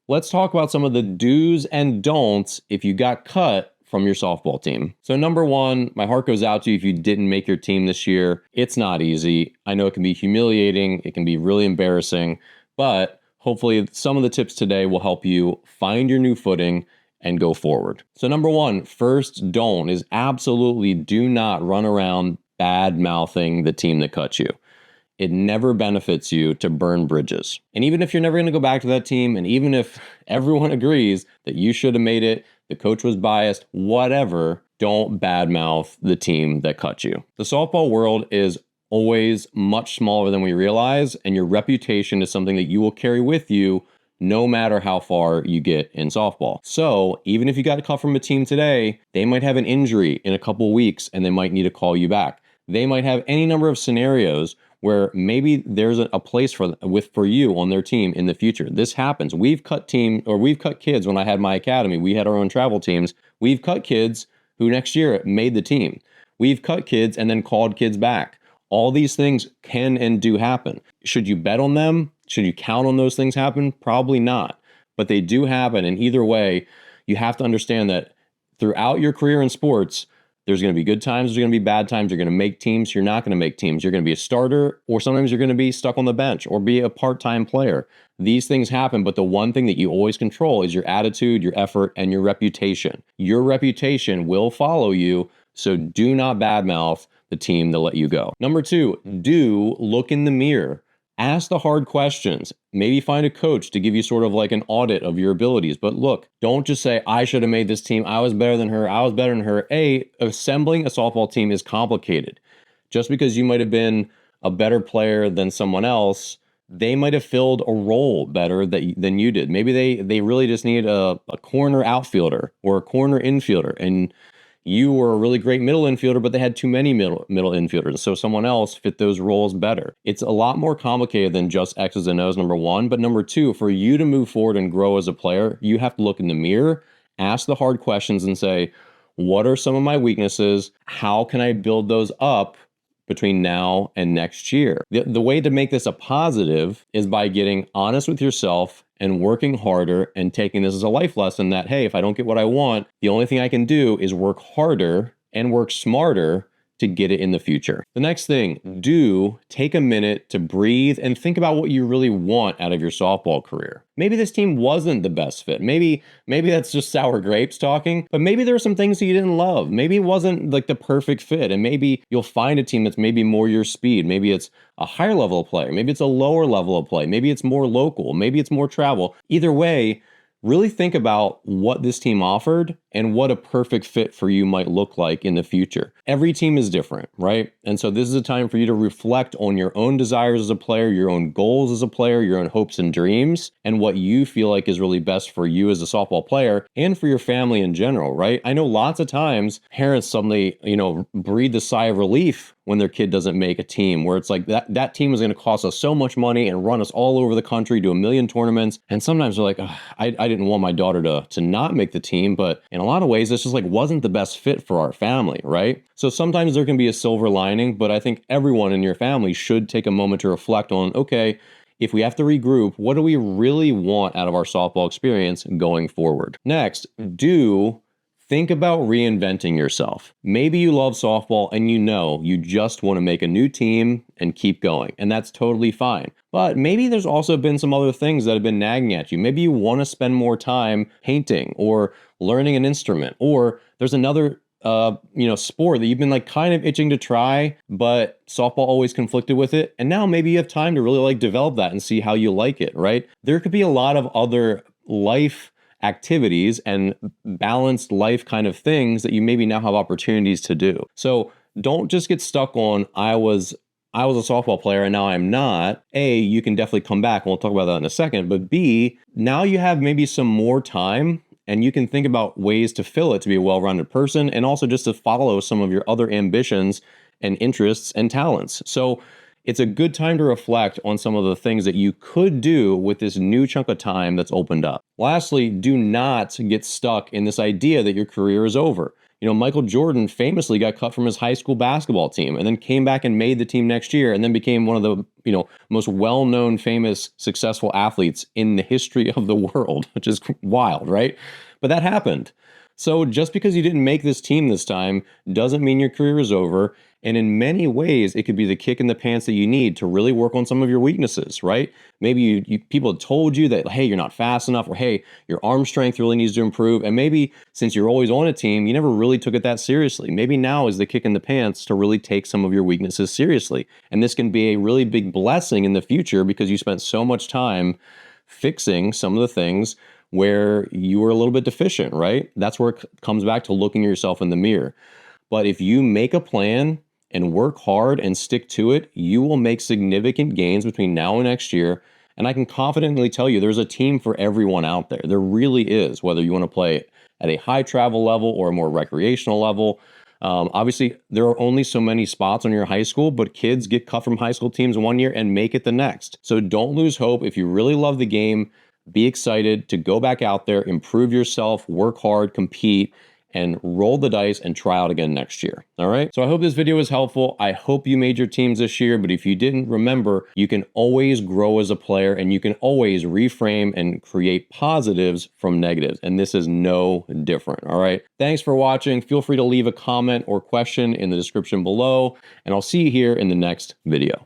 let's talk about some of the do's and don'ts if you got cut from your softball team. So number one, my heart goes out to you if you didn't make your team this year. It's not easy. I know it can be humiliating. It can be really embarrassing, but hopefully some of the tips today will help you find your new footing and go forward. So number one, first don't is absolutely do not run around bad mouthing the team that cut you. It never benefits you to burn bridges. And even if you're never going to go back to that team, and even if everyone agrees that you should have made it, the coach was biased, whatever, don't badmouth the team that cut you. The softball world is always much smaller than we realize, and your reputation is something that you will carry with you no matter how far you get in softball. So even if you got cut from a team today, they might have an injury in a couple weeks and they might need to call you back. They might have any number of scenarios where maybe there's a place for you on their team in the future. This happens. We've cut kids when I had my academy. We had our own travel teams. We've cut kids who next year made the team. We've cut kids and then called kids back. All these things can and do happen. Should you bet on them? Should you count on those things happen? Probably not. But they do happen. And either way, you have to understand that throughout your career in sports, there's going to be good times, there's going to be bad times. You're going to make teams, you're not going to make teams. You're going to be a starter, or sometimes you're going to be stuck on the bench or be a part-time player. These things happen, but the one thing that you always control is your attitude, your effort, and your reputation. Your reputation will follow you, so do not badmouth the team that let you go. Number two, do look in the mirror. Ask the hard questions. Maybe find a coach to give you sort of like an audit of your abilities. But look, don't just say, I should have made this team. I was better than her. I was better than her. Assembling a softball team is complicated. Just because you might have been a better player than someone else, they might have filled a role better than you did. Maybe they really just need a corner outfielder or a corner infielder. And you were a really great middle infielder, but they had too many middle infielders. So someone else fit those roles better. It's a lot more complicated than just X's and O's, number one. But number two, for you to move forward and grow as a player, you have to look in the mirror, ask the hard questions and say, what are some of my weaknesses? How can I build those up between now and next year? The way to make this a positive is by getting honest with yourself and working harder and taking this as a life lesson that, hey, if I don't get what I want, the only thing I can do is work harder and work smarter to get it in the future. The next thing, do take a minute to breathe and think about what you really want out of your softball career. Maybe this team wasn't the best fit. Maybe that's just sour grapes talking, but maybe there are some things that you didn't love. Maybe it wasn't like the perfect fit, and maybe you'll find a team that's maybe more your speed. Maybe it's a higher level of player. Maybe it's a lower level of play. Maybe it's more local. Maybe it's more travel. Either way, really think about what this team offered and what a perfect fit for you might look like in the future. Every team is different, right? And so this is a time for you to reflect on your own desires as a player, your own goals as a player, your own hopes and dreams, and what you feel like is really best for you as a softball player and for your family in general, right? I know lots of times parents suddenly, breathe a sigh of relief when their kid doesn't make a team, where it's like that team is going to cost us so much money and run us all over the country to a million tournaments. And sometimes they're like, I didn't want my daughter to not make the team, but in a lot of ways, this just like wasn't the best fit for our family, right? So sometimes there can be a silver lining, but I think everyone in your family should take a moment to reflect on, okay, if we have to regroup, what do we really want out of our softball experience going forward? Next, think about reinventing yourself. Maybe you love softball and you just want to make a new team and keep going, and that's totally fine. But maybe there's also been some other things that have been nagging at you. Maybe you want to spend more time painting or learning an instrument, or there's another sport that you've been like kind of itching to try, but softball always conflicted with it. And now maybe you have time to really like develop that and see how you like it, right? There could be a lot of other life activities and balanced life kind of things that you maybe now have opportunities to do. So don't just get stuck on, I was a softball player and now I'm not. A, you can definitely come back, and we'll talk about that in a second. But B, now you have maybe some more time and you can think about ways to fill it to be a well-rounded person, and also just to follow some of your other ambitions and interests and talents. So it's a good time to reflect on some of the things that you could do with this new chunk of time that's opened up. Lastly, do not get stuck in this idea that your career is over. Michael Jordan famously got cut from his high school basketball team and then came back and made the team next year and then became one of the, most well-known, famous, successful athletes in the history of the world, which is wild, right? But that happened. So just because you didn't make this team this time doesn't mean your career is over. And in many ways, it could be the kick in the pants that you need to really work on some of your weaknesses, right? Maybe people had told you that, hey, you're not fast enough, or hey, your arm strength really needs to improve. And maybe since you're always on a team, you never really took it that seriously. Maybe now is the kick in the pants to really take some of your weaknesses seriously. And this can be a really big blessing in the future because you spent so much time fixing some of the things where you were a little bit deficient, right? That's where it comes back to looking at yourself in the mirror. But if you make a plan and work hard and stick to it, you will make significant gains between now and next year. And I can confidently tell you there's a team for everyone out there. There really is, whether you want to play at a high travel level or a more recreational level. Obviously, there are only so many spots on your high school, but kids get cut from high school teams one year and make it the next. So don't lose hope. If you really love the game, be excited to go back out there, improve yourself, work hard, compete, and roll the dice and try out again next year. All right. So I hope this video was helpful. I hope you made your teams this year, but if you didn't, remember, you can always grow as a player and you can always reframe and create positives from negatives. And this is no different. All right. Thanks for watching. Feel free to leave a comment or question in the description below, and I'll see you here in the next video.